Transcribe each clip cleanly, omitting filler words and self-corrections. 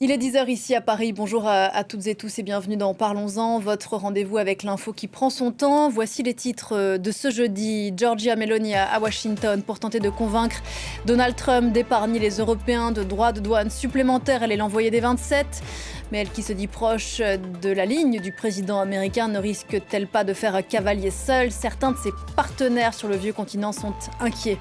Il est 10 heures ici à Paris. Bonjour à toutes et tous et bienvenue dans Parlons-en, votre rendez-vous avec l'info qui prend son temps. Voici les titres de ce jeudi. Giorgia Meloni à Washington pour tenter de convaincre Donald Trump d'épargner les Européens de droits de douane supplémentaires. Elle est l'envoyée des 27. Mais elle qui se dit proche de la ligne du président américain ne risque-t-elle pas de faire cavalier seul? Certains de ses partenaires sur le vieux continent sont inquiets.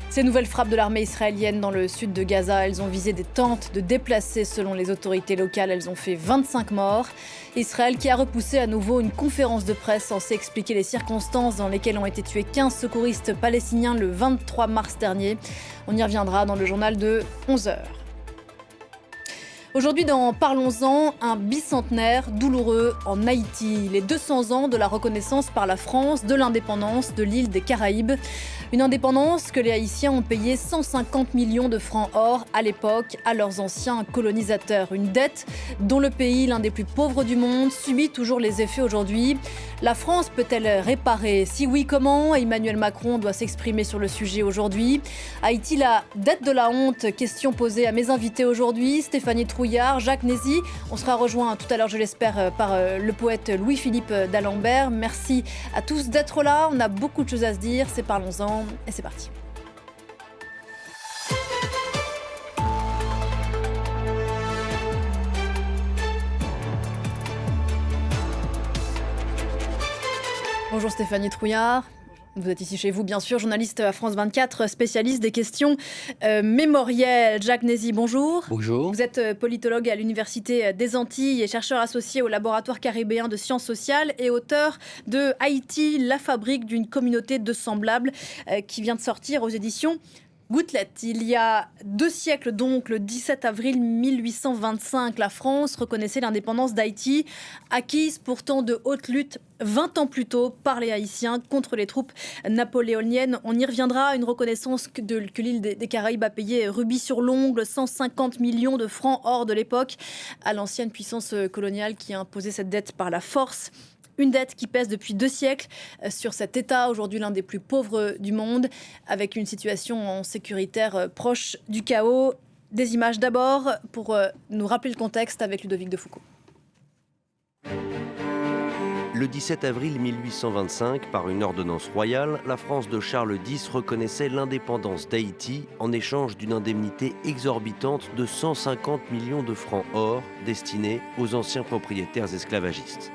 Ces nouvelles frappes de l'armée israélienne dans le sud de Gaza, elles ont visé des tentes de déplacés selon les autorités locales. Elles ont fait 25 morts. Israël qui a repoussé à nouveau une conférence de presse censée expliquer les circonstances dans lesquelles ont été tués 15 secouristes palestiniens le 23 mars dernier. On y reviendra dans le journal de 11 heures. Aujourd'hui dans Parlons-en, un bicentenaire douloureux en Haïti. Les 200 ans de la reconnaissance par la France de l'indépendance de l'île des Caraïbes. Une indépendance que les Haïtiens ont payé 150 millions de francs or à l'époque à leurs anciens colonisateurs. Une dette dont le pays, l'un des plus pauvres du monde, subit toujours les effets aujourd'hui. La France peut-elle réparer? Si oui, comment? Emmanuel Macron doit s'exprimer sur le sujet aujourd'hui. Haïti, la dette de la honte? Question posée à mes invités aujourd'hui. Stéphanie Trouillard, Jacques Nézy. On sera rejoint tout à l'heure, je l'espère, par le poète Louis-Philippe d'Alembert. Merci à tous d'être là. On a beaucoup de choses à se dire. C'est Parlons-en et c'est parti. Bonjour Stéphanie Trouillard. Vous êtes ici chez vous, bien sûr, journaliste à France 24, spécialiste des questions mémorielles. Jacques Nézy, bonjour. Bonjour. Vous êtes politologue à l'Université des Antilles et chercheur associé au Laboratoire caribéen de sciences sociales et auteur de Haïti, la fabrique d'une communauté de semblables, qui vient de sortir aux éditions Gouttelette. Il y a 2 siècles donc, le 17 avril 1825, la France reconnaissait l'indépendance d'Haïti, acquise pourtant de haute lutte 20 ans plus tôt par les Haïtiens contre les troupes napoléoniennes. On y reviendra, une reconnaissance que l'île des Caraïbes a payé rubis sur l'ongle, 150 millions de francs or de l'époque à l'ancienne puissance coloniale qui a imposé cette dette par la force. Une dette qui pèse depuis 2 siècles sur cet État, aujourd'hui l'un des plus pauvres du monde, avec une situation sécuritaire proche du chaos. Des images d'abord pour nous rappeler le contexte avec Ludovic de Foucauld. Le 17 avril 1825, par une ordonnance royale, la France de Charles X reconnaissait l'indépendance d'Haïti en échange d'une indemnité exorbitante de 150 millions de francs or destinés aux anciens propriétaires esclavagistes.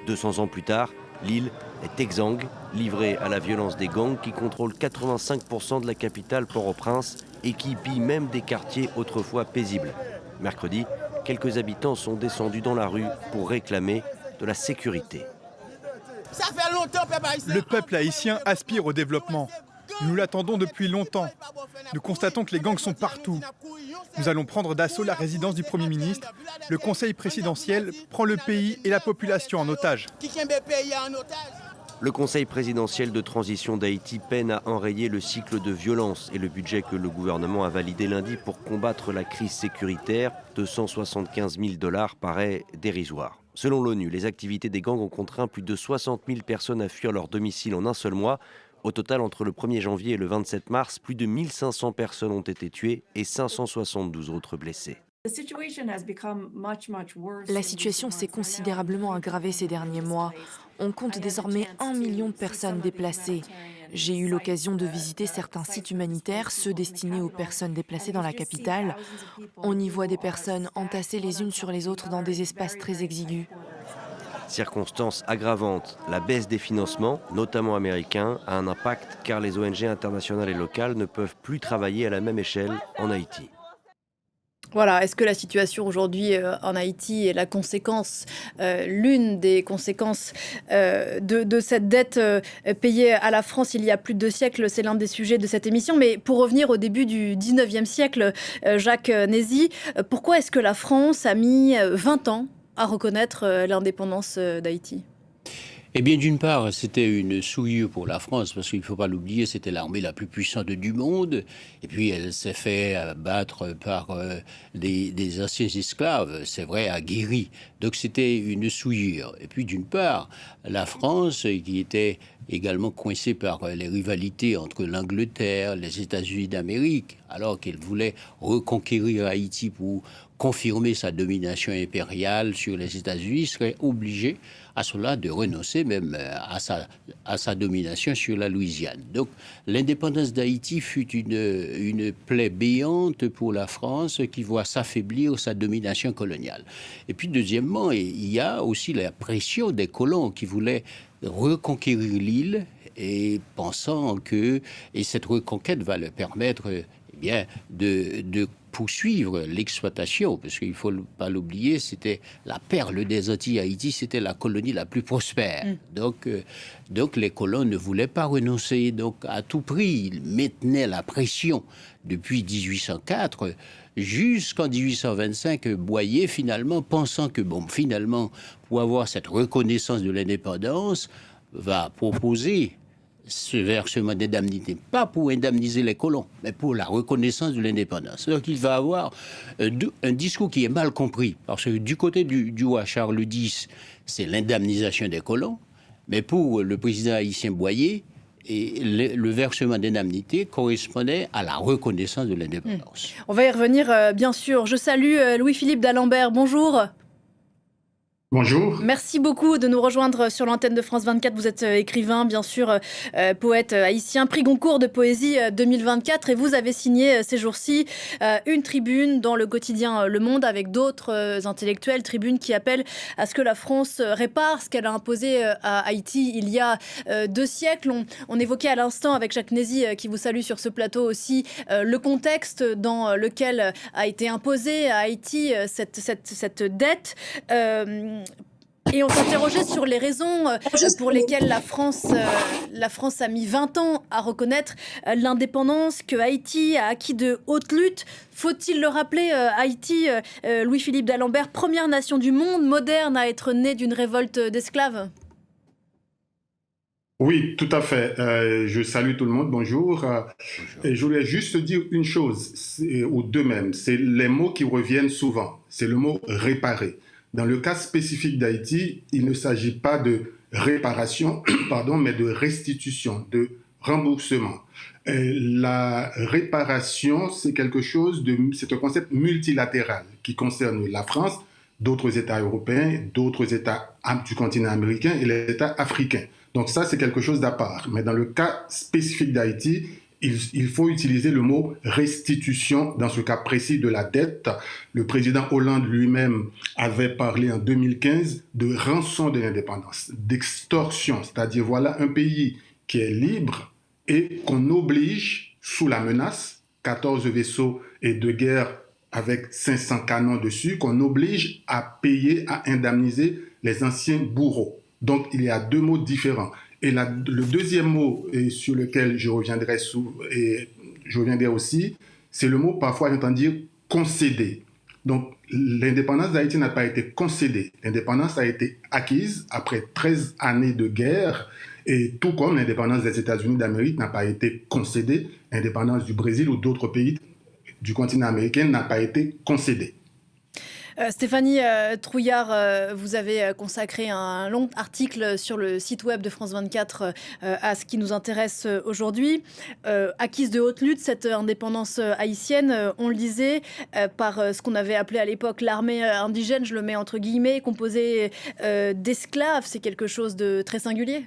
200 ans plus tard, l'île est exsangue, livrée à la violence des gangs qui contrôlent 85% de la capitale Port-au-Prince et qui pillent même des quartiers autrefois paisibles. Mercredi, quelques habitants sont descendus dans la rue pour réclamer de la sécurité. Le peuple haïtien aspire au développement. Nous l'attendons depuis longtemps. Nous constatons que les gangs sont partout. Nous allons prendre d'assaut la résidence du Premier ministre. Le Conseil présidentiel prend le pays et la population en otage. Le Conseil présidentiel de transition d'Haïti peine à enrayer le cycle de violence et le budget que le gouvernement a validé lundi pour combattre la crise sécuritaire de 175 000 $ paraît dérisoire. Selon l'ONU, les activités des gangs ont contraint plus de 60 000 personnes à fuir leur domicile en un seul mois. Au total, entre le 1er janvier et le 27 mars, plus de 1500 personnes ont été tuées et 572 autres blessées. La situation s'est considérablement aggravée ces derniers mois. On compte désormais 1 million de personnes déplacées. J'ai eu l'occasion de visiter certains sites humanitaires, ceux destinés aux personnes déplacées dans la capitale. On y voit des personnes entassées les unes sur les autres dans des espaces très exigus. Circonstance aggravante, la baisse des financements, notamment américains, a un impact car les ONG internationales et locales ne peuvent plus travailler à la même échelle en Haïti. Voilà, est-ce que la situation aujourd'hui en Haïti est la conséquence, l'une des conséquences de cette dette payée à la France il y a plus de 2 siècles? C'est l'un des sujets de cette émission. Mais pour revenir au début du 19e siècle, Jacques Nézy, pourquoi est-ce que la France a mis 20 ans à reconnaître l'indépendance d'Haïti? Eh bien, d'une part, c'était une souillure pour la France, parce qu'il ne faut pas l'oublier, c'était l'armée la plus puissante du monde. Et puis, elle s'est fait abattre par des anciens esclaves, c'est vrai, aguerris. Donc, c'était une souillure. Et puis, d'une part, la France, qui était également coincée par les rivalités entre l'Angleterre, les États-Unis d'Amérique, alors qu'il voulait reconquérir Haïti pour confirmer sa domination impériale sur les États-Unis, serait obligé à cela de renoncer même à sa domination sur la Louisiane. Donc l'indépendance d'Haïti fut une plaie béante pour la France qui voit s'affaiblir sa domination coloniale. Et puis deuxièmement, il y a aussi la pression des colons qui voulaient reconquérir l'île et pensant que cette reconquête va leur permettre de poursuivre l'exploitation, parce qu'il ne faut pas l'oublier, c'était la perle des Antilles. Haïti, c'était la colonie la plus prospère. Donc les colons ne voulaient pas renoncer. Donc à tout prix, ils maintenaient la pression depuis 1804 jusqu'en 1825. Boyer, finalement, pensant que, finalement, pour avoir cette reconnaissance de l'indépendance, va proposer ce versement d'indemnité, pas pour indemniser les colons, mais pour la reconnaissance de l'indépendance. Donc il va avoir un discours qui est mal compris, parce que du côté du roi Charles X, c'est l'indemnisation des colons, mais pour le président haïtien Boyer, le versement d'indemnité correspondait à la reconnaissance de l'indépendance. On va y revenir, bien sûr. Je salue Louis-Philippe d'Alembert. Bonjour. Bonjour. Merci beaucoup de nous rejoindre sur l'antenne de France 24. Vous êtes écrivain, bien sûr, poète haïtien, prix Goncourt de poésie 2024. Et vous avez signé ces jours-ci une tribune dans le quotidien Le Monde avec d'autres intellectuels, tribune qui appelle à ce que la France répare ce qu'elle a imposé à Haïti il y a 2 siècles. On évoquait à l'instant avec Jacques Nézy, qui vous salue sur ce plateau aussi, le contexte dans lequel a été imposée à Haïti cette dette. Et on s'interrogeait sur les raisons pour lesquelles la France a mis 20 ans à reconnaître l'indépendance que Haïti a acquis de haute lutte. Faut-il le rappeler, Haïti, Louis-Philippe d'Alembert, première nation du monde moderne à être née d'une révolte d'esclaves? Oui, tout à fait. Je salue tout le monde. Bonjour. Et je voulais juste dire une chose, ou deux même. C'est les mots qui reviennent souvent. C'est le mot « réparer ». Dans le cas spécifique d'Haïti, il ne s'agit pas de réparation, mais de restitution, de remboursement. La réparation, c'est c'est un concept multilatéral qui concerne la France, d'autres États européens, d'autres États du continent américain et les États africains. Donc ça, c'est quelque chose d'à part. Mais dans le cas spécifique d'Haïti, il faut utiliser le mot restitution dans ce cas précis de la dette. Le président Hollande lui-même avait parlé en 2015 de rançon de l'indépendance, d'extorsion, c'est-à-dire voilà un pays qui est libre et qu'on oblige sous la menace, 14 vaisseaux et de guerre avec 500 canons dessus, qu'on oblige à payer, à indemniser les anciens bourreaux. Donc il y a 2 mots différents. Et le deuxième mot sur lequel je reviendrai aussi, c'est le mot parfois j'entends dire concéder. Donc l'indépendance d'Haïti n'a pas été concédée. L'indépendance a été acquise après 13 années de guerre, et tout comme l'indépendance des États-Unis d'Amérique n'a pas été concédée, l'indépendance du Brésil ou d'autres pays du continent américain n'a pas été concédée. Stéphanie Trouillard, vous avez consacré un long article sur le site web de France 24 à ce qui nous intéresse aujourd'hui. Acquise de haute lutte, cette indépendance haïtienne, on le disait, par ce qu'on avait appelé à l'époque l'armée indigène, je le mets entre guillemets, composée d'esclaves. C'est quelque chose de très singulier.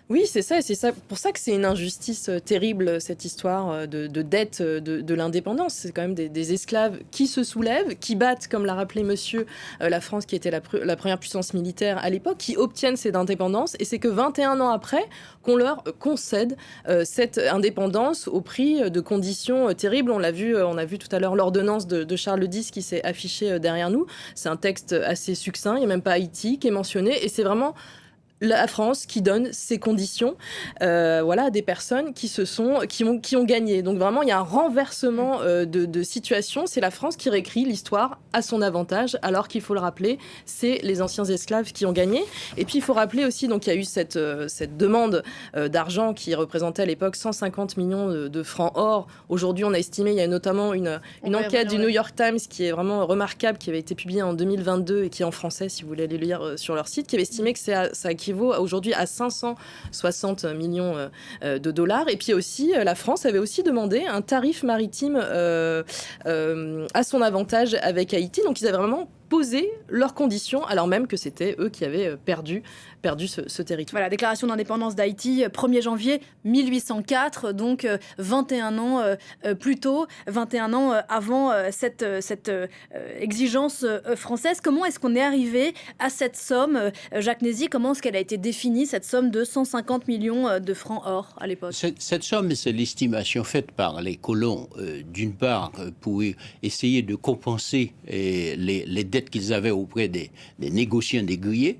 Oui, c'est ça, et c'est pour ça que c'est une injustice terrible, cette histoire de dette de l'indépendance. C'est quand même des esclaves qui se soulèvent, qui battent, comme l'a rappelé monsieur, la France qui était la première puissance militaire à l'époque, qui obtiennent cette indépendance, et c'est que 21 ans après qu'on leur concède cette indépendance au prix de conditions terribles. On a vu tout à l'heure l'ordonnance de Charles X qui s'est affichée derrière nous. C'est un texte assez succinct, il n'y a même pas Haïti qui est mentionné, et c'est vraiment la France qui donne ces conditions à des personnes qui ont gagné. Donc vraiment, il y a un renversement de situation. C'est la France qui réécrit l'histoire à son avantage, alors qu'il faut le rappeler, c'est les anciens esclaves qui ont gagné. Et puis il faut rappeler aussi, donc il y a eu cette demande d'argent qui représentait à l'époque 150 millions de francs or. Aujourd'hui, on a estimé, il y a notamment une enquête du New York Times qui est vraiment remarquable, qui avait été publiée en 2022 et qui est en français, si vous voulez aller lire sur leur site, qui avait estimé que ça équivaut équivaut aujourd'hui à 560 millions de dollars. Et puis aussi, la France avait aussi demandé un tarif maritime à son avantage avec Haïti. Donc ils avaient vraiment posé leurs conditions, alors même que c'était eux qui avaient perdu ce territoire. Voilà, déclaration d'indépendance d'Haïti, 1er janvier 1804, donc 21 ans plus tôt, 21 ans avant cette exigence française. Comment est-ce qu'on est arrivé à cette somme, Jacques Nézy, comment est-ce qu'elle a été définie, cette somme de 150 millions de francs or à l'époque? Cette somme, c'est l'estimation faite par les colons, d'une part, pour essayer de compenser les dettes qu'ils avaient auprès des négociants négriers,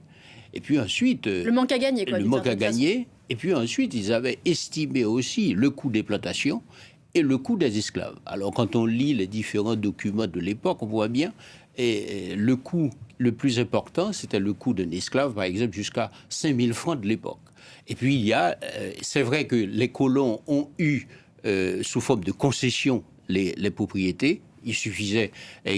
et puis ensuite... le manque à gagner, quoi. Le manque à gagner, et puis ensuite, ils avaient estimé aussi le coût des plantations et le coût des esclaves. Alors, quand on lit les différents documents de l'époque, on voit bien, et le coût le plus important, c'était le coût d'un esclave, par exemple, jusqu'à 5 000 francs de l'époque. Et puis, c'est vrai que les colons ont eu, sous forme de concession, les propriétés. Il suffisait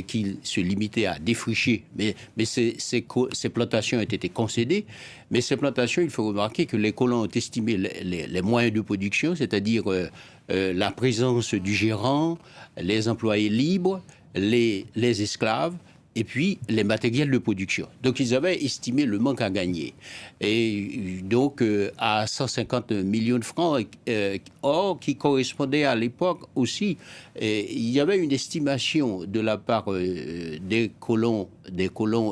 qu'ils se limitaient à défricher, mais ces plantations ont été concédées. Mais ces plantations, il faut remarquer que les colons ont estimé les moyens de production, c'est-à-dire la présence du gérant, les employés libres, les esclaves, et puis les matériels de production. Donc ils avaient estimé le manque à gagner. Et donc à 150 millions de francs, or qui correspondait à l'époque aussi, il y avait une estimation de la part des colons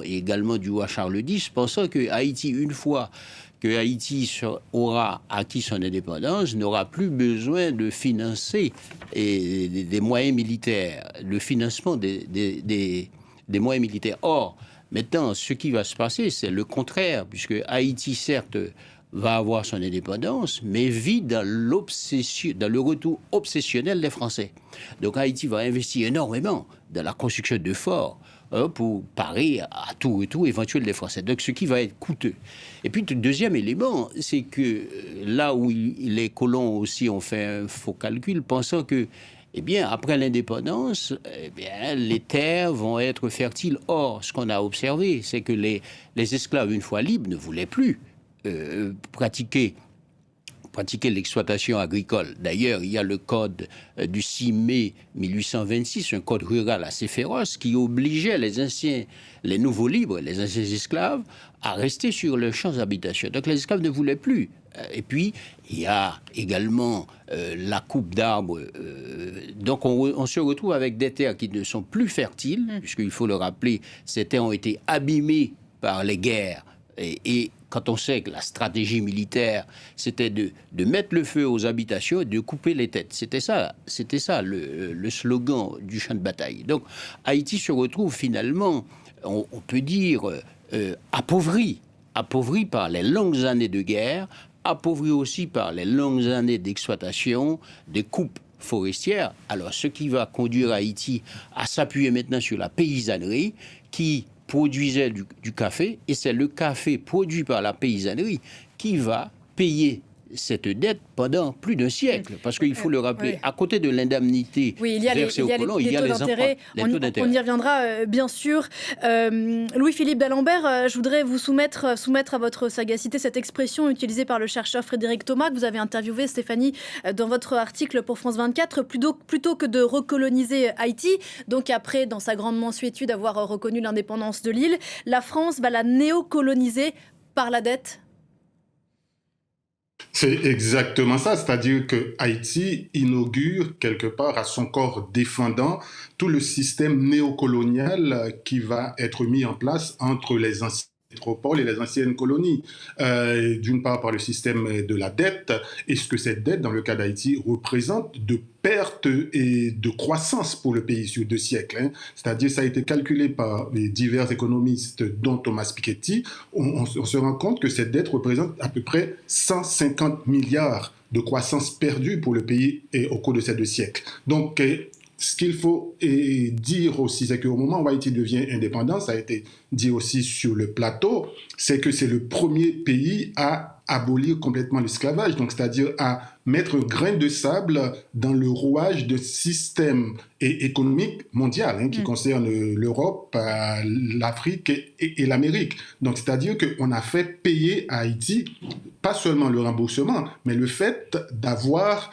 et également du roi Charles X, pensant que Haïti, une fois que Haïti aura acquis son indépendance, n'aura plus besoin de financer des moyens militaires, le financement des moyens militaires. Or, maintenant, ce qui va se passer, c'est le contraire, puisque Haïti, certes, va avoir son indépendance, mais vit dans le retour obsessionnel des Français. Donc Haïti va investir énormément dans la construction de forts pour parer à tout retour éventuel des Français. Donc ce qui va être coûteux. Et puis le deuxième élément, c'est que là où les colons aussi ont fait un faux calcul, pensant que eh bien, après l'indépendance, les terres vont être fertiles. Or, ce qu'on a observé, c'est que les esclaves, une fois libres, ne voulaient plus pratiquer l'exploitation agricole. D'ailleurs, il y a le code du 6 mai 1826, un code rural assez féroce, qui obligeait les nouveaux libres, les anciens esclaves, à rester sur leurs champs d'habitation. Donc les esclaves ne voulaient plus. Et puis, il y a également la coupe d'arbres. Donc, on se retrouve avec des terres qui ne sont plus fertiles, puisqu'il faut le rappeler, ces terres ont été abîmées par les guerres. Et quand on sait que la stratégie militaire, c'était de mettre le feu aux habitations et de couper les têtes. C'était ça le slogan du champ de bataille. Donc, Haïti se retrouve finalement, on peut dire, appauvri par les longues années de guerre, appauvri aussi par les longues années d'exploitation, des coupes forestières. Alors, ce qui va conduire Haïti à s'appuyer maintenant sur la paysannerie qui produisait du café, et c'est le café produit par la paysannerie qui va payer cette dette pendant plus d'un siècle. Parce qu'il faut le rappeler, à côté de l'indemnité versée aux colons, il y a les emprunts, les taux d'intérêt. On y reviendra, bien sûr. Louis-Philippe d'Alembert, je voudrais vous soumettre à votre sagacité cette expression utilisée par le chercheur Frédéric Thomas, que vous avez interviewé, Stéphanie, dans votre article pour France 24, plutôt que de recoloniser Haïti, donc après, dans sa grande mansuétude, avoir reconnu l'indépendance de l'île, la France va la néocoloniser par la dette. C'est exactement ça, c'est-à-dire que Haïti inaugure quelque part à son corps défendant tout le système néocolonial qui va être mis en place entre les anciennes métropoles et les anciennes colonies. D'une part par le système de la dette, et ce que cette dette, dans le cas d'Haïti, représente de perte et de croissance pour le pays sur 2 siècles. C'est-à-dire, ça a été calculé par les divers économistes, dont Thomas Piketty. On se rend compte que cette dette représente à peu près 150 milliards de croissance perdue pour le pays au cours de ces 2 siècles. Donc, ce qu'il faut dire aussi, c'est qu'au moment où Haïti devient indépendant, ça a été dit aussi sur le plateau, c'est que c'est le premier pays à abolir complètement l'esclavage, donc c'est-à-dire à mettre un grain de sable dans le rouage de système économique mondial qui concerne l'Europe, l'Afrique et l'Amérique. Donc, c'est-à-dire qu'on a fait payer à Haïti, pas seulement le remboursement, mais le fait d'avoir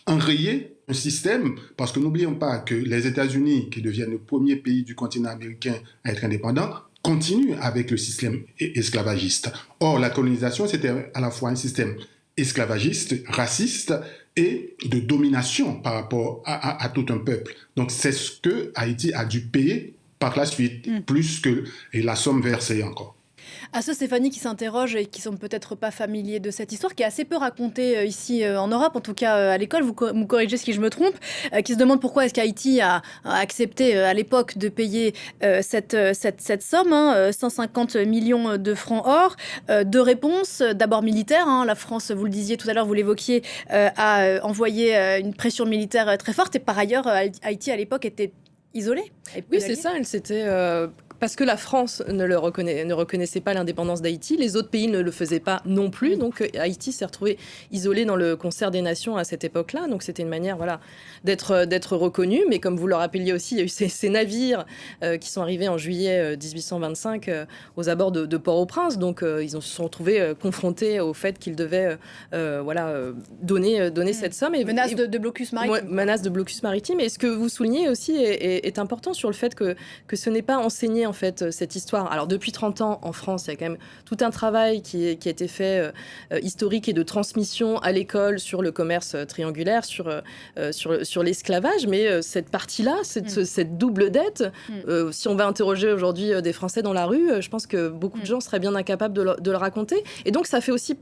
enrayé un système, parce que n'oublions pas que les États-Unis, qui deviennent le premier pays du continent américain à être indépendant, continuent avec le système esclavagiste. Or, la colonisation, c'était à la fois un système esclavagiste, raciste et de domination par rapport à tout un peuple. Donc, c'est ce que Haïti a dû payer par la suite, plus que et la somme versée encore. À ceux, Stéphanie, qui s'interrogent et qui sont peut-être pas familiers de cette histoire, qui est assez peu racontée ici en Europe, en tout cas à l'école, vous me corrigez si je me trompe, qui se demandent pourquoi est-ce qu'Haïti a accepté à l'époque de payer cette somme, 150 millions de francs or. Deux réponses, d'abord militaire, la France, vous le disiez tout à l'heure, vous l'évoquiez, a envoyé une pression militaire très forte, et par ailleurs, Haïti à l'époque était isolée. Oui, c'est ça, elle s'était... Parce que la France ne reconnaissait pas l'indépendance d'Haïti, les autres pays ne le faisaient pas non plus. Donc Haïti s'est retrouvé isolé dans le concert des nations à cette époque-là. Donc c'était une manière d'être reconnu. Mais comme vous le rappeliez aussi, il y a eu ces navires qui sont arrivés en juillet 1825 aux abords de Port-au-Prince. Donc ils se sont retrouvés confrontés au fait qu'ils devaient donner cette somme. Menace de blocus maritime. Menace de blocus maritime. Et ce que vous soulignez aussi est important sur le fait que ce n'est pas enseigné en fait cette histoire. Alors depuis 30 ans en France, il y a quand même tout un travail qui a été fait historique et de transmission à l'école sur le commerce triangulaire, sur l'esclavage, mais cette partie-là, cette double dette, si on va interroger aujourd'hui des Français dans la rue, je pense que beaucoup de gens seraient bien incapables de le raconter. Et donc ça fait aussi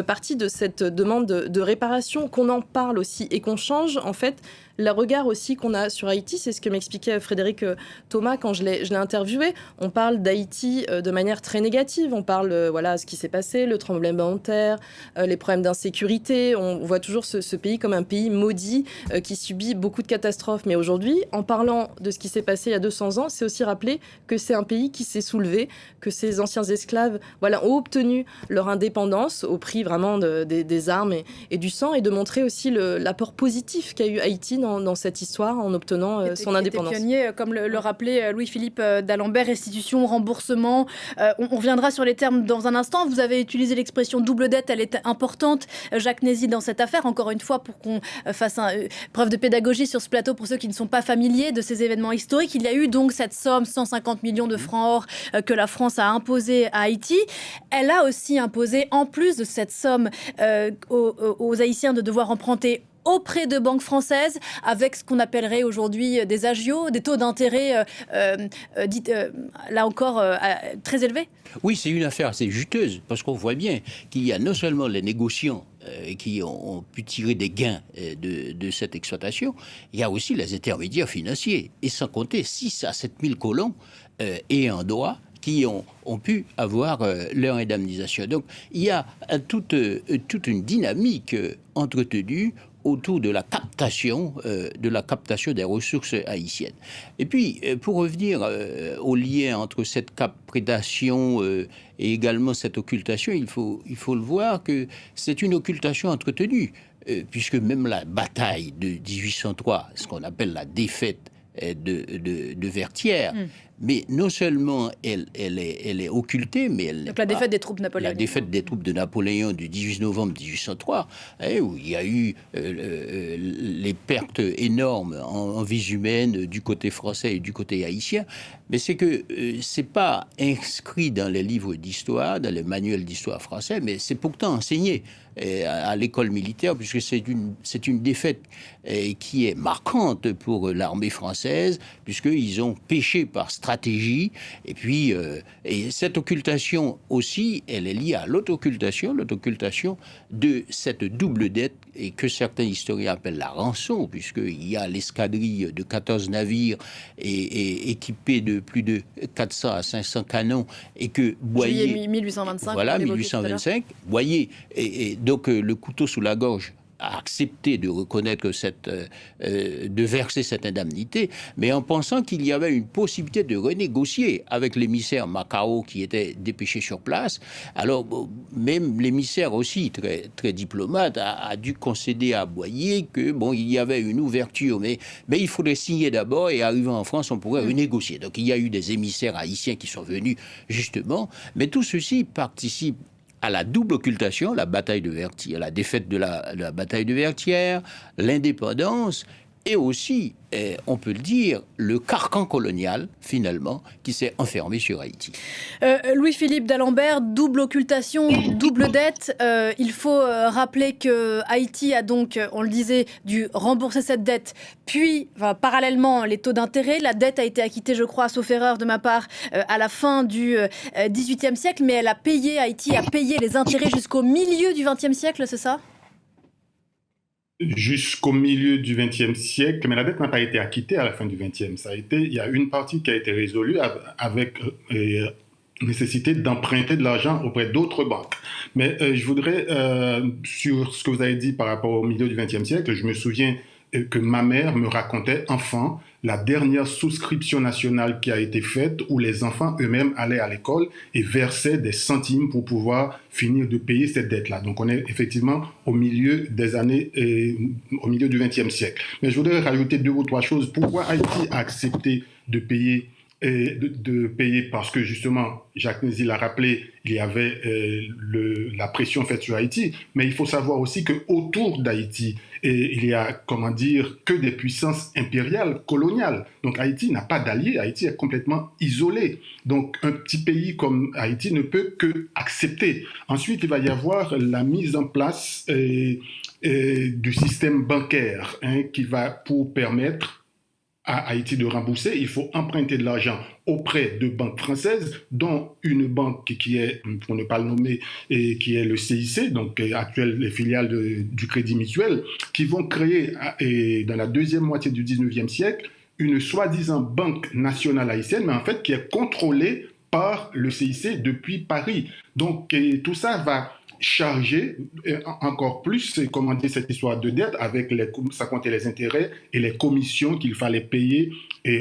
partie de cette demande de réparation, qu'on en parle aussi et qu'on change en fait le regard aussi qu'on a sur Haïti. C'est ce que m'expliquait Frédéric Thomas quand je l'ai interviewé. On parle d'Haïti de manière très négative. On parle ce qui s'est passé, le tremblement de terre, les problèmes d'insécurité. On voit toujours ce pays comme un pays maudit qui subit beaucoup de catastrophes. Mais aujourd'hui, en parlant de ce qui s'est passé il y a 200 ans, c'est aussi rappeler que c'est un pays qui s'est soulevé, que ces anciens esclaves ont obtenu leur indépendance au prix vraiment des armes et du sang, et de montrer aussi l'apport positif qu'a eu Haïti dans cette histoire en obtenant son indépendance. Pionnier, comme le rappelait Louis-Philippe d'Alembert, restitution, remboursement. On reviendra sur les termes dans un instant. Vous avez utilisé l'expression double dette, elle est importante. Jacques Nézy, dans cette affaire, encore une fois, pour qu'on fasse preuve de pédagogie sur ce plateau pour ceux qui ne sont pas familiers de ces événements historiques, il y a eu donc cette somme, 150 millions de francs or, que la France a imposée à Haïti. Elle a aussi imposé, en plus de cette somme, aux Haïtiens de devoir emprunter auprès de banques françaises, avec ce qu'on appellerait aujourd'hui des agios, des taux d'intérêt, là encore, très élevés. Oui, c'est une affaire assez juteuse, parce qu'on voit bien qu'il y a non seulement les négociants qui ont pu tirer des gains de cette exploitation, il y a aussi les intermédiaires financiers, et sans compter 6 à 7 000 colons et en droit qui ont pu avoir leur indemnisation. Donc, il y a toute une dynamique entretenue autour de la captation des ressources haïtiennes. Et puis, pour revenir au lien entre cette prédation et également cette occultation, il faut le voir que c'est une occultation entretenue, puisque même la bataille de 1803, ce qu'on appelle la défaite de Vertières, mais non seulement elle est occultée, mais elle... Donc la défaite des troupes napoléoniennes. La défaite des troupes de Napoléon du 18 novembre 1803, où il y a eu les pertes énormes en vies humaines du côté français et du côté haïtien, mais c'est que c'est pas inscrit dans les livres d'histoire, dans les manuels d'histoire français, mais c'est pourtant enseigné à l'école militaire, puisque c'est une défaite qui est marquante pour l'armée française, puisqu'ils ont péché par stratégie, et puis et cette occultation aussi, elle est liée à l'auto-occultation de cette double dette, et que certains historiens appellent la rançon, puisqu'il y a l'escadrille de 14 navires et équipés de plus de 400 à 500 canons, et que Boyer... Juillet 1825. Voilà, 1825. Boyer, et donc le couteau sous la gorge a accepté de reconnaître de verser cette indemnité, mais en pensant qu'il y avait une possibilité de renégocier avec l'émissaire Macao qui était dépêché sur place. Alors, même l'émissaire aussi, très, très diplomate, a dû concéder à Boyer que, il y avait une ouverture, mais il faudrait signer d'abord et arrivant en France, on pourrait renégocier. Donc, il y a eu des émissaires haïtiens qui sont venus, justement, mais tout ceci participe à la double occultation, la bataille de Vertières, la défaite de la bataille de Vertières, l'indépendance, et aussi, on peut le dire, le carcan colonial, finalement, qui s'est enfermé sur Haïti. Louis-Philippe d'Alembert, double occultation, double dette. Il faut rappeler que Haïti a donc, on le disait, dû rembourser cette dette, puis, parallèlement, les taux d'intérêt. La dette a été acquittée, je crois, sauf erreur de ma part, à la fin du XVIIIe siècle, mais Haïti a payé les intérêts jusqu'au milieu du XXe siècle, c'est ça ? Jusqu'au milieu du XXe siècle, mais la dette n'a pas été acquittée à la fin du XXe. Il y a une partie qui a été résolue avec nécessité d'emprunter de l'argent auprès d'autres banques. Mais je voudrais, sur ce que vous avez dit par rapport au milieu du XXe siècle, je me souviens que ma mère me racontait, enfant, la dernière souscription nationale qui a été faite où les enfants eux-mêmes allaient à l'école et versaient des centimes pour pouvoir finir de payer cette dette-là. Donc on est effectivement au milieu des années, au milieu du XXe siècle. Mais je voudrais rajouter 2 ou 3 choses. Pourquoi Haïti a accepté de payer parce que justement, Jacques Nézy l'a rappelé, il y avait la pression faite sur Haïti, mais il faut savoir aussi qu'autour d'Haïti, il y a, que des puissances impériales, coloniales. Donc Haïti n'a pas d'alliés, Haïti est complètement isolé. Donc un petit pays comme Haïti ne peut que accepter. Ensuite, il va y avoir la mise en place du système bancaire qui va pour permettre à Haïti de rembourser, il faut emprunter de l'argent auprès de banques françaises, dont une banque qui est, pour ne pas le nommer, et qui est le CIC, donc actuelle les filiales du Crédit Mutuel, qui vont créer, dans la deuxième moitié du 19e siècle, une soi-disant banque nationale haïtienne, mais en fait qui est contrôlée par le CIC depuis Paris. Donc tout ça va charger encore plus, cette histoire de dette avec ça comptait les intérêts et les commissions qu'il fallait payer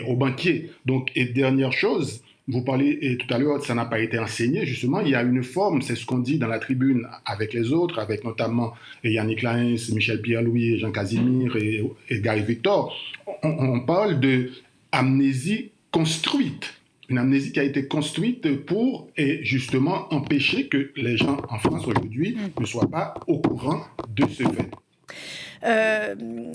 aux banquiers. Donc, et dernière chose, vous parlez tout à l'heure, ça n'a pas été enseigné, justement, il y a une forme, c'est ce qu'on dit dans la tribune avec les autres, avec notamment Yannick Laens, Michel Pierre-Louis, Jean Casimir et Gary Victor. On parle de amnésie construite. Une amnésie qui a été construite pour justement empêcher que les gens en France aujourd'hui ne soient pas au courant de ce fait.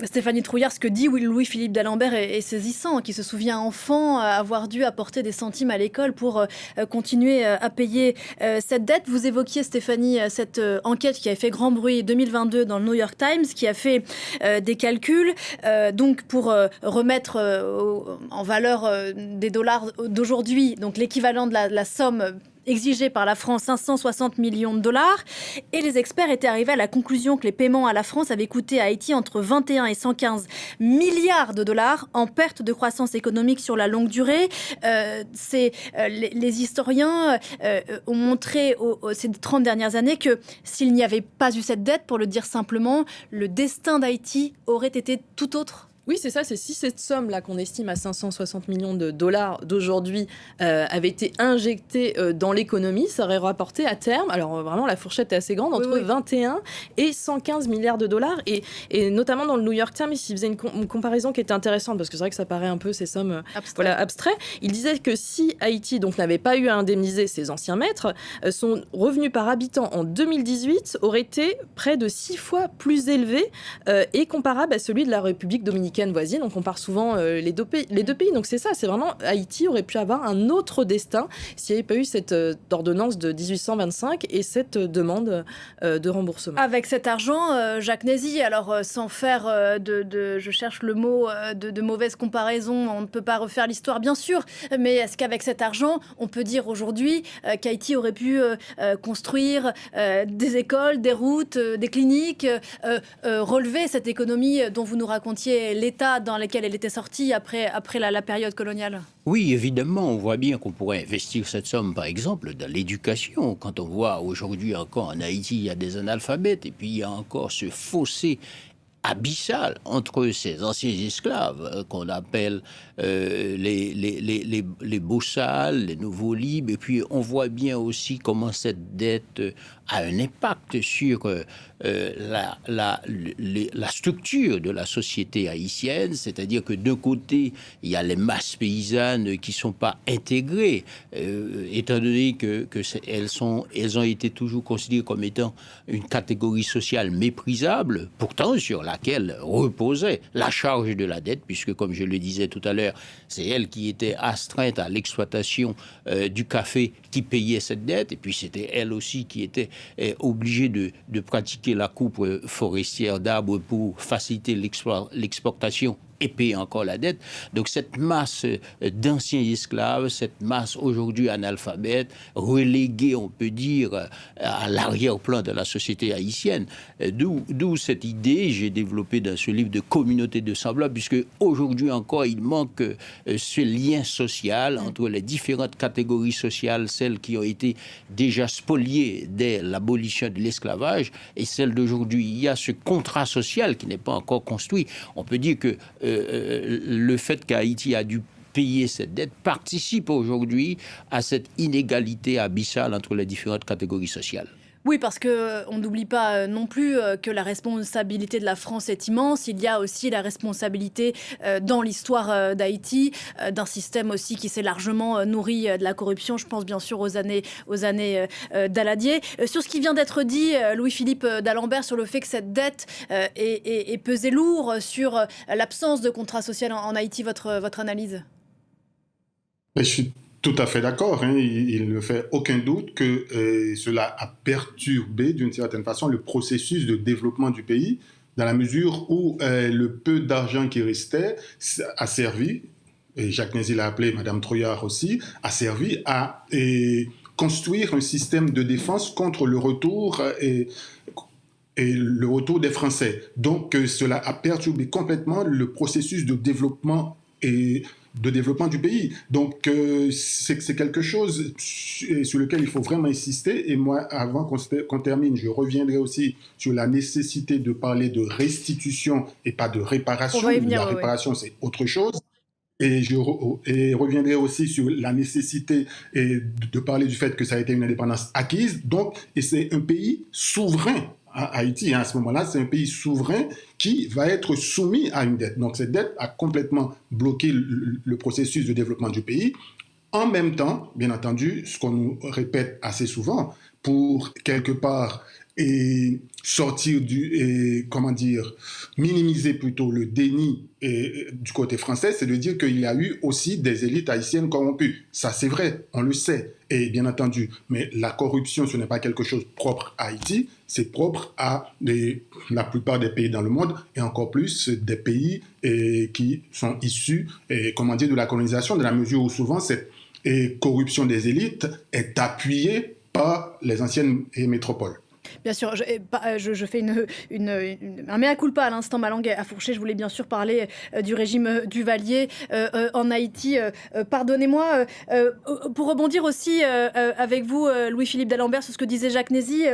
Stéphanie Trouillard, ce que dit Louis-Philippe d'Alembert est saisissant, qui se souvient enfant avoir dû apporter des centimes à l'école pour continuer à payer cette dette. Vous évoquiez, Stéphanie, cette enquête qui a fait grand bruit 2022 dans le New York Times, qui a fait des calculs donc pour remettre en valeur des dollars d'aujourd'hui, donc l'équivalent de la somme exigé par la France 560 millions de dollars. Et les experts étaient arrivés à la conclusion que les paiements à la France avaient coûté à Haïti entre 21 et 115 milliards de dollars en perte de croissance économique sur la longue durée. Les historiens ont montré ces 30 dernières années que s'il n'y avait pas eu cette dette, pour le dire simplement, le destin d'Haïti aurait été tout autre. Oui, c'est ça. C'est si cette somme-là qu'on estime à 560 millions de dollars d'aujourd'hui avait été injectée dans l'économie, ça aurait rapporté à terme, alors vraiment la fourchette est assez grande, entre 21 et 115 milliards de dollars. Et notamment dans le New York Times, il faisait une comparaison qui était intéressante, parce que c'est vrai que ça paraît un peu ces sommes abstrait. Il disait que si Haïti donc n'avait pas eu à indemniser ses anciens maîtres, son revenu par habitant en 2018 aurait été près de 6 fois plus élevé et comparable à celui de la République dominicaine voisine. On compare souvent les deux pays. Donc c'est ça, c'est vraiment Haïti aurait pu avoir un autre destin s'il n'y avait pas eu cette ordonnance de 1825 et cette demande de remboursement. Avec cet argent, Jacques Nézy, alors sans faire je cherche le mot, de mauvaise comparaison, on ne peut pas refaire l'histoire bien sûr, mais est-ce qu'avec cet argent, on peut dire aujourd'hui qu'Haïti aurait pu construire des écoles, des routes, des cliniques, relever cette économie dont vous nous racontiez l'état dans lequel elle était sortie après la période coloniale? Oui, évidemment, on voit bien qu'on pourrait investir cette somme, par exemple, dans l'éducation. Quand on voit aujourd'hui encore en Haïti, il y a des analphabètes, et puis il y a encore ce fossé abyssal entre ces anciens esclaves qu'on appelle les bossals, les nouveaux libres, et puis on voit bien aussi comment cette dette a un impact sur la structure de la société haïtienne, c'est-à-dire que d'un côté, il y a les masses paysannes qui ne sont pas intégrées, étant donné elles ont été toujours considérées comme étant une catégorie sociale méprisable, pourtant sur laquelle reposait la charge de la dette, puisque, comme je le disais tout à l'heure, c'est elle qui était astreinte à l'exploitation du café qui payait cette dette, et puis c'était elle aussi qui était obligée de pratiquer la coupe forestière d'arbres pour faciliter l'exportation et payer encore la dette. Donc cette masse d'anciens esclaves, cette masse aujourd'hui analphabète, reléguée, on peut dire, à l'arrière-plan de la société haïtienne. D'où cette idée, j'ai développé dans ce livre, de communauté de semblables, puisque aujourd'hui encore, il manque ce lien social entre les différentes catégories sociales, celles qui ont été déjà spoliées dès l'abolition de l'esclavage, et celles d'aujourd'hui. Il y a ce contrat social qui n'est pas encore construit. On peut dire que le fait qu'Haïti a dû payer cette dette participe aujourd'hui à cette inégalité abyssale entre les différentes catégories sociales. Oui, parce qu'on n'oublie pas non plus que la responsabilité de la France est immense. Il y a aussi la responsabilité dans l'histoire d'Haïti, d'un système aussi qui s'est largement nourri de la corruption. Je pense bien sûr aux années Daladier. Sur ce qui vient d'être dit, Louis-Philippe d'Alembert, sur le fait que cette dette est pesée lourd sur l'absence de contrat social en Haïti, votre analyse? Je suis tout à fait d'accord. Il ne fait aucun doute que cela a perturbé d'une certaine façon le processus de développement du pays, dans la mesure où le peu d'argent qui restait a servi, et Jacques Nézy l'a appelé, Madame Trouillard aussi, a servi à construire un système de défense contre le retour et le retour des Français. Donc cela a perturbé complètement le processus de développement du pays. Donc, c'est quelque chose sur lequel il faut vraiment insister. Et moi, avant qu'on termine, je reviendrai aussi sur la nécessité de parler de restitution et pas de réparation. On va y venir, la réparation, c'est autre chose. Et je reviendrai aussi sur la nécessité de parler du fait que ça a été une indépendance acquise. Donc, et c'est un pays souverain. Haïti, à ce moment-là, c'est un pays souverain qui va être soumis à une dette. Donc cette dette a complètement bloqué le processus de développement du pays. En même temps, bien entendu, ce qu'on nous répète assez souvent, pour quelque part sortir minimiser plutôt le déni du côté français, c'est de dire qu'il y a eu aussi des élites haïtiennes corrompues. Ça, c'est vrai, on le sait, et bien entendu. Mais la corruption, ce n'est pas quelque chose propre à Haïti, c'est propre à la plupart des pays dans le monde, et encore plus des pays qui sont issus, de la colonisation, dans la mesure où souvent cette corruption des élites est appuyée par les anciennes métropoles. Bien sûr, je fais un mea culpa à l'instant, ma langue a fourché. Je voulais bien sûr parler du régime Duvalier en Haïti. Pardonnez-moi. Pour rebondir aussi avec vous, Louis-Philippe d'Alembert, sur ce que disait Jacques Nézy,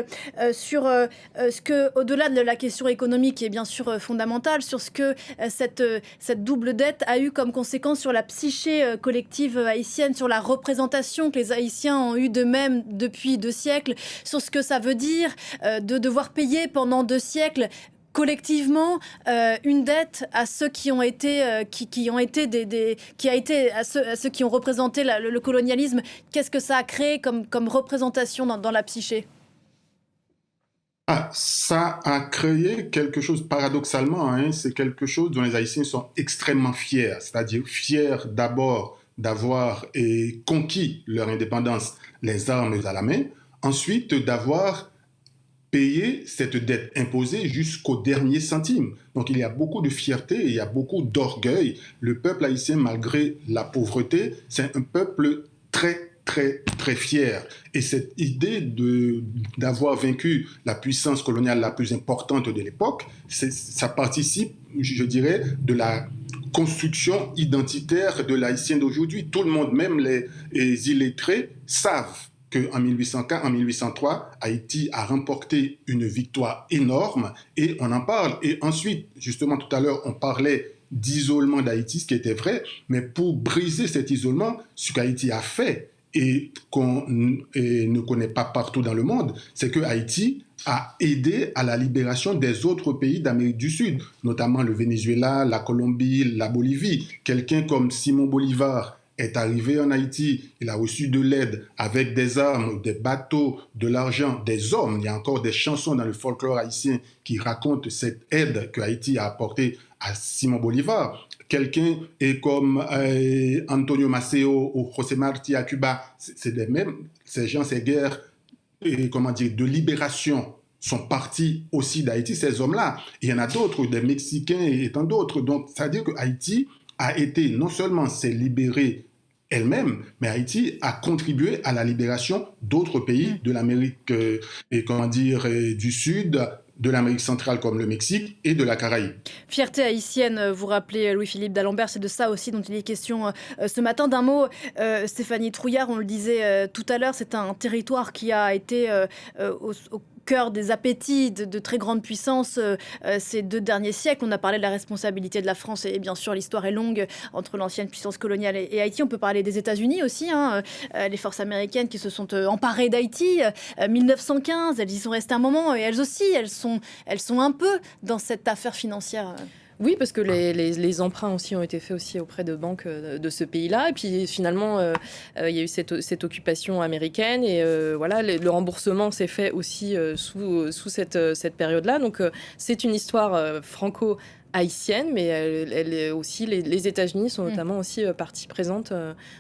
sur ce que, au-delà de la question économique qui est bien sûr fondamentale, sur ce que cette double dette a eu comme conséquence sur la psyché collective haïtienne, sur la représentation que les Haïtiens ont eue d'eux-mêmes depuis 2 siècles, sur ce que ça veut dire de devoir payer pendant 2 siècles collectivement une dette à ceux qui ont été à ceux qui ont représenté le colonialisme. Qu'est-ce que ça a créé comme représentation dans la psyché? Ça a créé quelque chose, paradoxalement, c'est quelque chose dont les Haïtiens sont extrêmement fiers, c'est-à-dire fiers d'abord d'avoir conquis leur indépendance, les armes à la main, ensuite d'avoir payer cette dette imposée jusqu'au dernier centime. Donc il y a beaucoup de fierté, il y a beaucoup d'orgueil. Le peuple haïtien, malgré la pauvreté, c'est un peuple très très, très fiers. Et cette idée d'avoir vaincu la puissance coloniale la plus importante de l'époque, ça participe, je dirais, de la construction identitaire de l'haïtien d'aujourd'hui. Tout le monde, même les illettrés, savent qu'en 1803, Haïti a remporté une victoire énorme et on en parle. Et ensuite, justement, tout à l'heure, on parlait d'isolement d'Haïti, ce qui était vrai, mais pour briser cet isolement, ce qu'Haïti a fait et qu'on ne connaît pas partout dans le monde, c'est que Haïti a aidé à la libération des autres pays d'Amérique du Sud, notamment le Venezuela, la Colombie, la Bolivie. Quelqu'un comme Simon Bolivar est arrivé en Haïti, il a reçu de l'aide avec des armes, des bateaux, de l'argent, des hommes. Il y a encore des chansons dans le folklore haïtien qui racontent cette aide que Haïti a apportée à Simon Bolivar. Quelqu'un est comme Antonio Maceo ou José Martí à Cuba, c'est les mêmes. Ces gens, ces guerres de libération sont partis aussi d'Haïti, ces hommes-là. Il y en a d'autres, des Mexicains et tant d'autres. Donc, ça veut dire que Haïti a été, non seulement s'est libérée elle-même, mais Haïti a contribué à la libération d'autres pays de l'Amérique du Sud, de l'Amérique centrale comme le Mexique et de la Caraïbe. Fierté haïtienne, vous rappelez Louis-Philippe d'Alembert, c'est de ça aussi dont il est question ce matin. D'un mot, Stéphanie Trouillard, on le disait tout à l'heure, c'est un territoire qui a été au cœur des appétits de très grandes puissances ces 2 derniers siècles. On a parlé de la responsabilité de la France et bien sûr l'histoire est longue entre l'ancienne puissance coloniale et Haïti. On peut parler des États-Unis aussi, les forces américaines qui se sont emparées d'Haïti. 1915, elles y sont restées un moment et elles aussi, elles sont un peu dans cette affaire financière. Oui, parce que les emprunts aussi ont été faits aussi auprès de banques de ce pays-là. Et puis finalement, il y a eu cette occupation américaine. Et voilà, le remboursement s'est fait aussi sous cette période-là. Donc c'est une histoire franco-haïtienne, mais elle est aussi, les États-Unis sont notamment aussi partie présente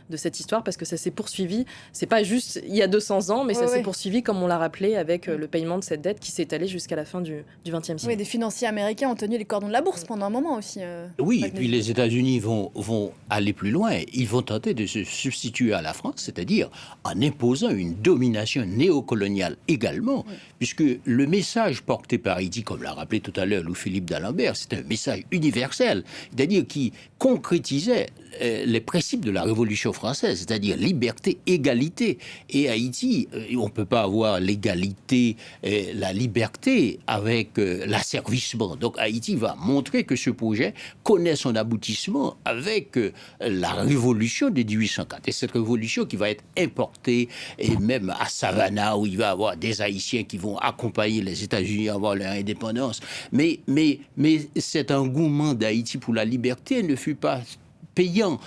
de cette histoire parce que ça s'est poursuivi. C'est pas juste il y a 200 ans, mais ça s'est poursuivi, comme on l'a rappelé, avec le paiement de cette dette qui s'est étalée jusqu'à la fin du XXe siècle. Oui, des financiers américains ont tenu les cordons de la bourse pendant un moment aussi. Oui, et puis les États-Unis vont aller plus loin. Ils vont tenter de se substituer à la France, c'est-à-dire en imposant une domination néocoloniale également, puisque le message porté par Haïti, comme l'a rappelé tout à l'heure Louis-Philippe d'Alembert, c'est un message universel, c'est-à-dire qui concrétisait les principes de la Révolution française, c'est-à-dire liberté, égalité. Et Haïti, on ne peut pas avoir l'égalité, la liberté avec l'asservissement. Donc Haïti va montrer que ce projet connaît son aboutissement avec la Révolution de 1804. Et cette révolution qui va être importée, et même à Savannah, où il va y avoir des Haïtiens qui vont accompagner les États-Unis à avoir leur indépendance. Mais cet engouement d'Haïti pour la liberté ne fut pas payant.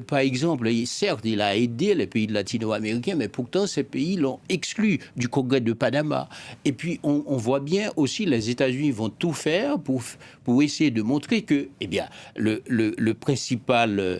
Par exemple, certes, il a aidé les pays latino-américains, mais pourtant, ces pays l'ont exclu du Congrès de Panama. Et puis, on voit bien aussi, les États-Unis vont tout faire pour essayer de montrer que, eh bien, la principale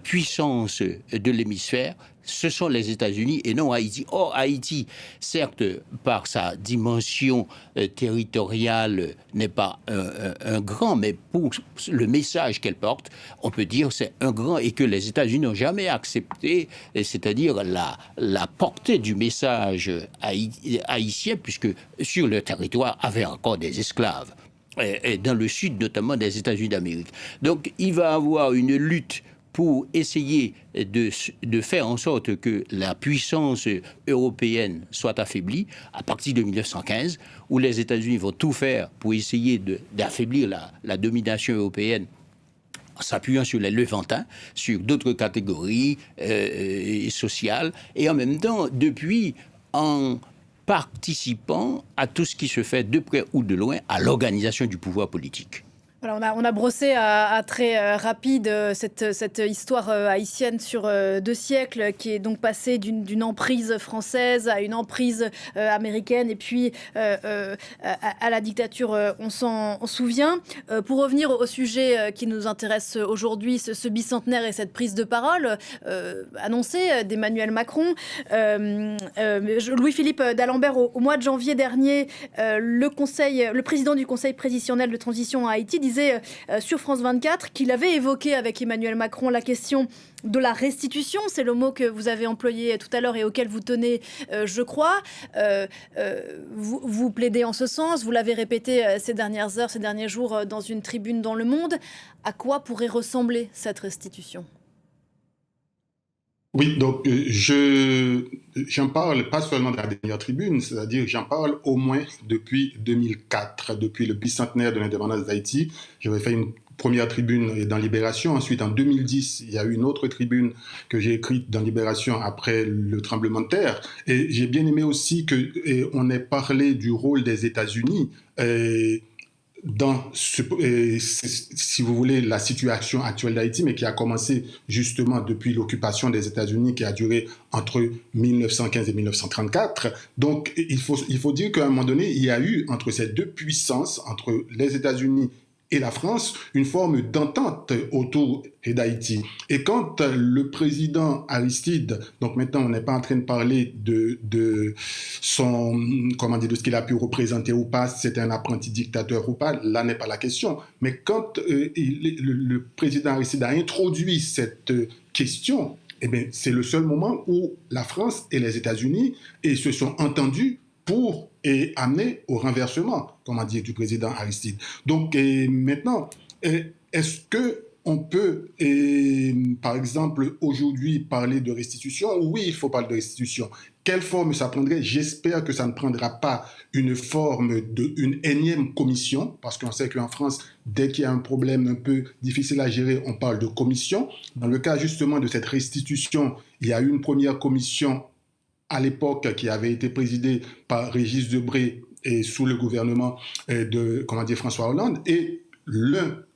puissance de l'hémisphère, ce sont les États-Unis et non Haïti. Or, Haïti, certes, par sa dimension territoriale, n'est pas un grand, mais pour le message qu'elle porte, on peut dire que c'est un grand et que les États-Unis n'ont jamais accepté, c'est-à-dire la portée du message haïtien, puisque sur le territoire avait encore des esclaves, et dans le sud notamment des États-Unis d'Amérique. Donc, il va y avoir une lutte pour essayer de faire en sorte que la puissance européenne soit affaiblie à partir de 1915, où les États-Unis vont tout faire pour essayer d'affaiblir la domination européenne en s'appuyant sur les Levantins, sur d'autres catégories sociales, et en même temps, depuis, en participant à tout ce qui se fait de près ou de loin à l'organisation du pouvoir politique. Voilà, on a brossé à très rapide cette histoire haïtienne sur 2 siècles qui est donc passée d'une emprise française à une emprise américaine et puis à la dictature, on s'en souvient. Pour revenir au sujet qui nous intéresse aujourd'hui, ce bicentenaire et cette prise de parole annoncée d'Emmanuel Macron, Louis-Philippe d'Alembert, au mois de janvier dernier, le président du Conseil présidentiel de transition à Haïti disait précisé sur France 24 qu'il avait évoqué avec Emmanuel Macron la question de la restitution. C'est le mot que vous avez employé tout à l'heure et auquel vous tenez, je crois. Vous plaidez en ce sens, vous l'avez répété ces dernières heures, ces derniers jours dans une tribune dans Le Monde. À quoi pourrait ressembler cette restitution ? Oui, donc j'en parle pas seulement de la dernière tribune, c'est-à-dire j'en parle au moins depuis 2004, depuis le bicentenaire de l'indépendance d'Haïti. J'avais fait une première tribune dans Libération, ensuite en 2010, il y a eu une autre tribune que j'ai écrite dans Libération après le tremblement de terre. Et j'ai bien aimé aussi qu'on ait parlé du rôle des États-Unis dans, si vous voulez, la situation actuelle d'Haïti, mais qui a commencé justement depuis l'occupation des États-Unis, qui a duré entre 1915 et 1934. Donc, il faut dire qu'à un moment donné, il y a eu entre ces deux puissances, entre les États-Unis et la France, une forme d'entente autour d'Haïti. Et quand le président Aristide, donc maintenant on n'est pas en train de parler de son, comment dire, de ce qu'il a pu représenter ou pas, si c'était un apprenti dictateur ou pas, là n'est pas la question. Mais quand le président Aristide a introduit cette question, eh bien, c'est le seul moment où la France et les États-Unis se sont entendus pour amener au renversement, comment dire, du président Aristide. Donc maintenant, est-ce qu'on peut, par exemple, aujourd'hui parler de restitution? Oui, il faut parler de restitution. Quelle forme ça prendrait? J'espère que ça ne prendra pas une forme d'une énième commission, parce qu'on sait qu'en France, dès qu'il y a un problème un peu difficile à gérer, on parle de commission. Dans le cas justement de cette restitution, il y a eu une première commission à l'époque, qui avait été présidé par Régis Debray et sous le gouvernement de François Hollande. Et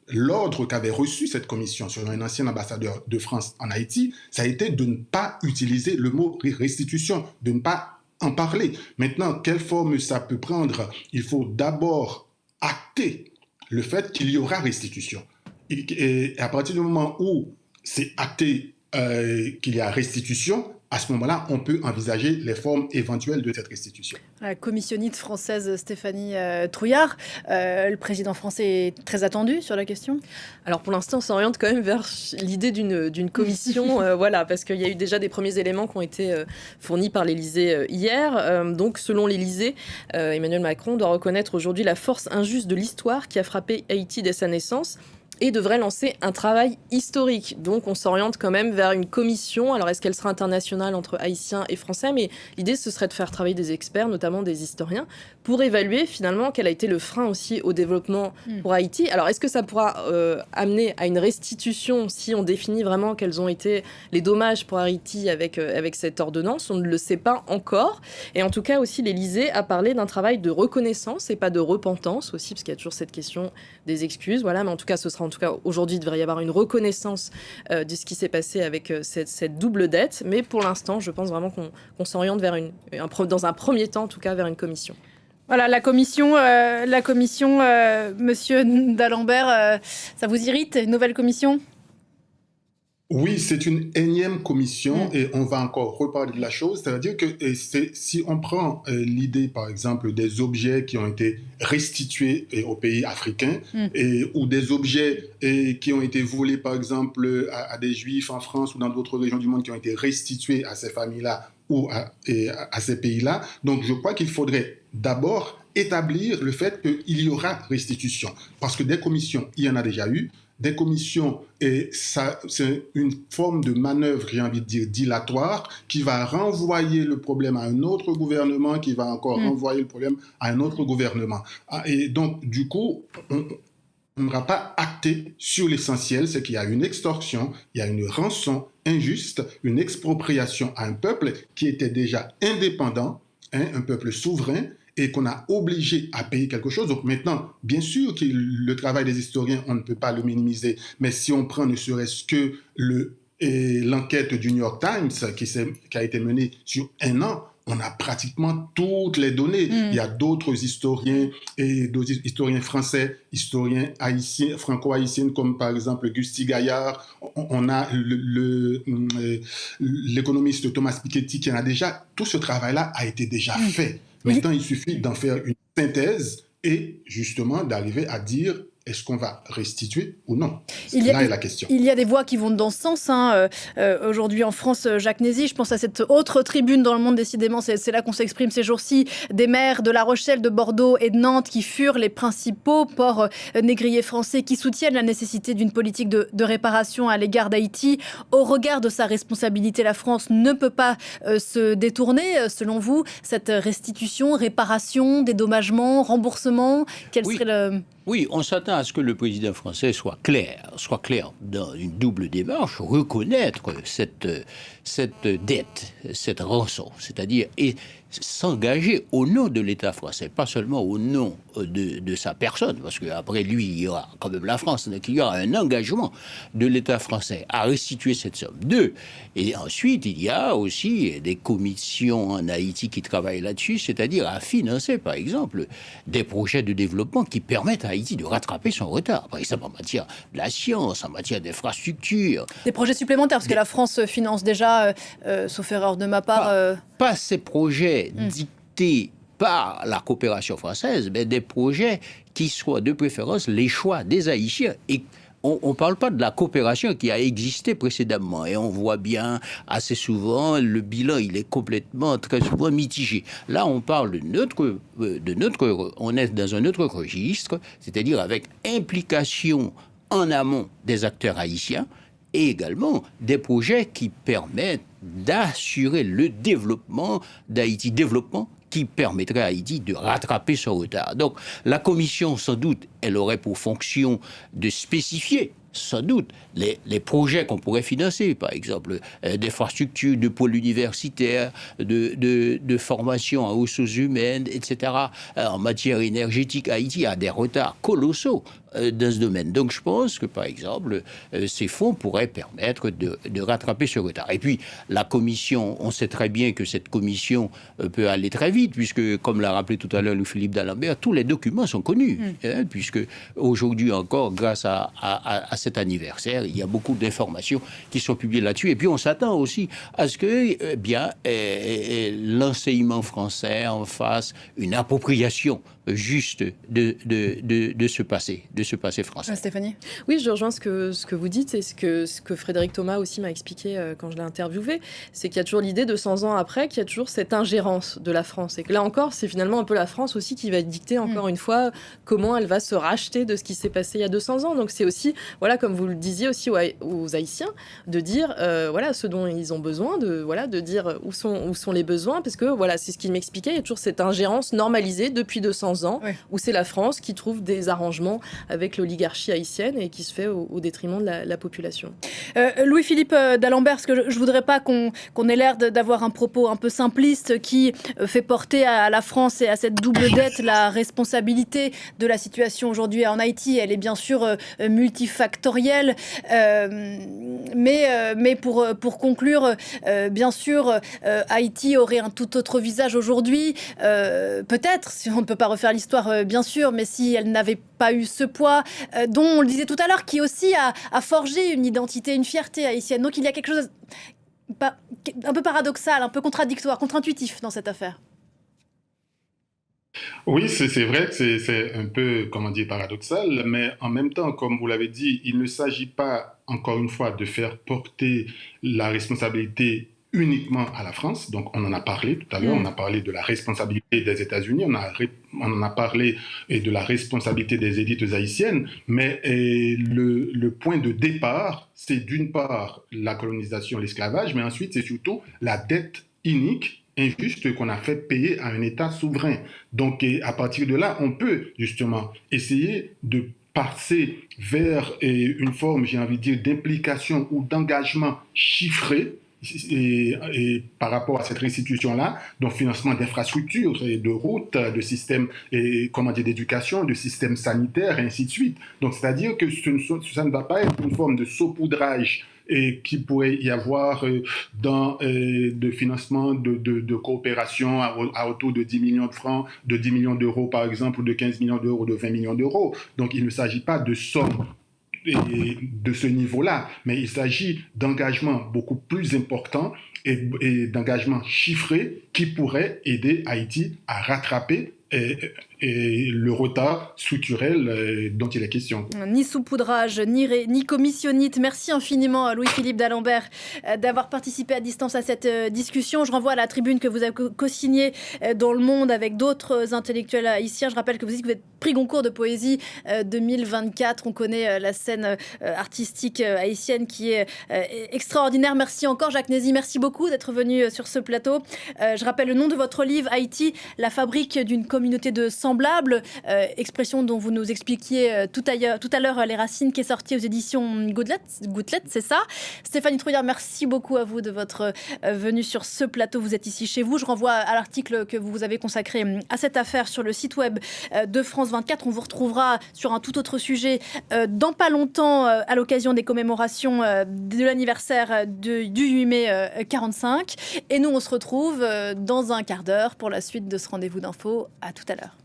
l'ordre qu'avait reçu cette commission sur un ancien ambassadeur de France en Haïti, ça a été de ne pas utiliser le mot restitution, de ne pas en parler. Maintenant, quelle forme ça peut prendre? Il faut d'abord acter le fait qu'il y aura restitution. Et à partir du moment où c'est acté qu'il y a restitution, à ce moment-là, on peut envisager les formes éventuelles de cette restitution. La commissionnite française Stéphanie Trouillard, le président français est très attendu sur la question. Alors pour l'instant, on s'oriente quand même vers l'idée d'une commission, voilà, parce qu'il y a eu déjà des premiers éléments qui ont été fournis par l'Élysée hier. Donc selon l'Élysée, Emmanuel Macron doit reconnaître aujourd'hui la force injuste de l'histoire qui a frappé Haïti dès sa naissance et devrait lancer un travail historique. Donc on s'oriente quand même vers une commission. Alors est-ce qu'elle sera internationale entre Haïtiens et Français? Mais l'idée, ce serait de faire travailler des experts, notamment des historiens, pour évaluer finalement quel a été le frein aussi au développement pour Haïti. Alors est-ce que ça pourra amener à une restitution si on définit vraiment quels ont été les dommages pour Haïti avec cette ordonnance? On ne le sait pas encore. Et en tout cas aussi, l'Élysée a parlé d'un travail de reconnaissance et pas de repentance aussi, parce qu'il y a toujours cette question des excuses. Voilà, mais en tout cas, aujourd'hui, il devrait y avoir une reconnaissance de ce qui s'est passé avec cette double dette. Mais pour l'instant, je pense vraiment qu'on s'oriente vers dans un premier temps, en tout cas, vers une commission. Voilà, la commission, Monsieur d'Alembert, ça vous irrite, une nouvelle commission? Oui, c'est une énième commission et on va encore reparler de la chose. C'est-à-dire que si on prend l'idée, par exemple, des objets qui ont été restitués aux pays africains ou des objets qui ont été volés, par exemple, à des Juifs en France ou dans d'autres régions du monde qui ont été restitués à ces familles-là ou à ces pays-là. Donc, je crois qu'il faudrait d'abord établir le fait qu'il y aura restitution. Parce que des commissions, il y en a déjà eu. Des commissions, et ça, c'est une forme de manœuvre, j'ai envie de dire, dilatoire, qui va renvoyer le problème à un autre gouvernement, qui va encore renvoyer le problème à un autre gouvernement. Et donc, du coup, on n'aura pas acté sur l'essentiel, c'est qu'il y a une extorsion, il y a une rançon injuste, une expropriation à un peuple qui était déjà indépendant, un peuple souverain, et qu'on a obligé à payer quelque chose. Donc maintenant, bien sûr que le travail des historiens, on ne peut pas le minimiser, mais si on prend ne serait-ce que l'enquête du New York Times qui a été menée sur 1 an, on a pratiquement toutes les données. Il y a d'autres historiens, et d'autres historiens français, historiens haïtiens, franco-haïtiens, comme par exemple Gusty Gaillard. On a l'économiste Thomas Piketty qui en a déjà. Tout ce travail-là a été déjà fait. Maintenant, il suffit d'en faire une synthèse et justement d'arriver à dire est-ce qu'on va restituer ou non? Là est la question. Il y a des voix qui vont dans ce sens. Aujourd'hui en France, Jacques Nézy, je pense à cette autre tribune dans Le Monde, décidément, c'est là qu'on s'exprime ces jours-ci, des maires de La Rochelle, de Bordeaux et de Nantes qui furent les principaux ports négriers français qui soutiennent la nécessité d'une politique de réparation à l'égard d'Haïti. Au regard de sa responsabilité, la France ne peut pas se détourner, selon vous, cette restitution, réparation, dédommagement, remboursement, quel serait le... Oui, on s'attend à ce que le président français soit clair dans une double démarche, reconnaître cette dette, cette rançon, c'est-à-dire et s'engager au nom de l'État français, pas seulement au nom de sa personne, parce qu'après lui, il y aura quand même la France, donc il y aura un engagement de l'État français à restituer cette somme. Et ensuite, il y a aussi des commissions en Haïti qui travaillent là-dessus, c'est-à-dire à financer, par exemple, des projets de développement qui permettent à Haïti de rattraper son retard, par exemple en matière de la science, en matière d'infrastructures. Des projets supplémentaires, parce que la France finance déjà, sauf erreur de ma part... Pas ces projets dictés par la coopération française, mais des projets qui soient de préférence les choix des Haïtiens. Et on ne parle pas de la coopération qui a existé précédemment. Et on voit bien assez souvent, le bilan, il est très souvent mitigé. Là, on parle on est dans un autre registre, c'est-à-dire avec implication en amont des acteurs haïtiens, et également des projets qui permettent d'assurer le développement d'Haïti, développement qui permettrait à Haïti de rattraper son retard. Donc la Commission, sans doute, elle aurait pour fonction de spécifier, sans doute, les projets qu'on pourrait financer, par exemple, d'infrastructures, de pôles universitaires, de formation en ressources humaines, etc. En matière énergétique, Haïti a des retards colossaux dans ce domaine. Donc je pense que, par exemple, ces fonds pourraient permettre de rattraper ce retard. Et puis, la Commission, on sait très bien que cette Commission peut aller très vite, puisque, comme l'a rappelé tout à l'heure Louis-Philippe d'Alembert, tous les documents sont connus, puisque aujourd'hui encore, grâce à cet anniversaire, il y a beaucoup d'informations qui sont publiées là-dessus. Et puis, on s'attend aussi à ce que l'enseignement français en fasse une appropriation juste de ce passé français. Stéphanie ? Oui, je rejoins ce que vous dites et ce que Frédéric Thomas aussi m'a expliqué quand je l'ai interviewé, c'est qu'il y a toujours l'idée de 100 ans après, qu'il y a toujours cette ingérence de la France. Et que là encore, c'est finalement un peu la France aussi qui va dicter encore une fois comment elle va se racheter de ce qui s'est passé il y a 200 ans. Donc c'est aussi, voilà, comme vous le disiez aussi aux Haïtiens, de dire voilà, ce dont ils ont besoin, de dire où sont les besoins, parce que voilà, c'est ce qu'il m'expliquait, il y a toujours cette ingérence normalisée depuis 200 ans, où c'est la France qui trouve des arrangements avec l'oligarchie haïtienne et qui se fait au détriment de la population. Louis-Philippe d'Alembert, parce que je voudrais pas qu'on ait l'air d'avoir un propos un peu simpliste qui fait porter à la France et à cette double dette la responsabilité de la situation aujourd'hui en Haïti. Elle est bien sûr multifactorielle, mais pour conclure, bien sûr, Haïti aurait un tout autre visage aujourd'hui, peut-être, si on ne peut pas refaire l'histoire, bien sûr, mais si elle n'avait pas eu ce poids, dont on le disait tout à l'heure, qui aussi a forgé une identité, une fierté haïtienne. Donc il y a quelque chose un peu paradoxal, un peu contradictoire, contre-intuitif dans cette affaire. Oui, c'est vrai que c'est un peu, paradoxal, mais en même temps, comme vous l'avez dit, il ne s'agit pas, encore une fois, de faire porter la responsabilité uniquement à la France. Donc, on en a parlé tout à l'heure, on a parlé de la responsabilité des États-Unis, on en a parlé de la responsabilité des élites haïtiennes, mais le point de départ, c'est d'une part la colonisation, l'esclavage, mais ensuite, c'est surtout la dette inique, injuste qu'on a fait payer à un État souverain. Donc, à partir de là, on peut justement essayer de passer vers une forme, j'ai envie de dire, d'implication ou d'engagement chiffré et par rapport à cette restitution-là, donc financement d'infrastructures, de routes, de systèmes d'éducation, de systèmes sanitaires, et ainsi de suite. Donc, c'est-à-dire que ça ne va pas être une forme de saupoudrage et qui pourrait y avoir dans de financement de coopération à autour de 10 millions de francs, de 10 millions d'euros par exemple, ou de 15 millions d'euros, ou de 20 millions d'euros. Donc il ne s'agit pas de sommes de ce niveau-là, mais il s'agit d'engagements beaucoup plus importants et d'engagements chiffrés qui pourraient aider Haïti à rattraper et le retard structurel dont il est question. Ni saupoudrage, ni commissionnite. Merci infiniment Louis-Philippe d'Alembert d'avoir participé à distance à cette discussion. Je renvoie à la tribune que vous avez co-signée dans Le Monde avec d'autres intellectuels haïtiens. Je rappelle que vous dites que vous êtes prix Goncourt de poésie 2024. On connaît la scène artistique haïtienne qui est extraordinaire. Merci encore Jacques Nézy, merci beaucoup d'être venu sur ce plateau. Je rappelle le nom de votre livre, Haïti, la fabrique d'une communauté de semblables, expression dont vous nous expliquiez tout à l'heure les racines, qui est sortie aux éditions Gouttelettes, c'est ça. Stéphanie Trouillard, merci beaucoup à vous de votre venue sur ce plateau. Vous êtes ici chez vous. Je renvoie à l'article que vous avez consacré à cette affaire sur le site web de France 24. On vous retrouvera sur un tout autre sujet dans pas longtemps à l'occasion des commémorations de l'anniversaire du 8 mai 45. Et nous, on se retrouve dans un quart d'heure pour la suite de ce rendez-vous d'info. À tout à l'heure.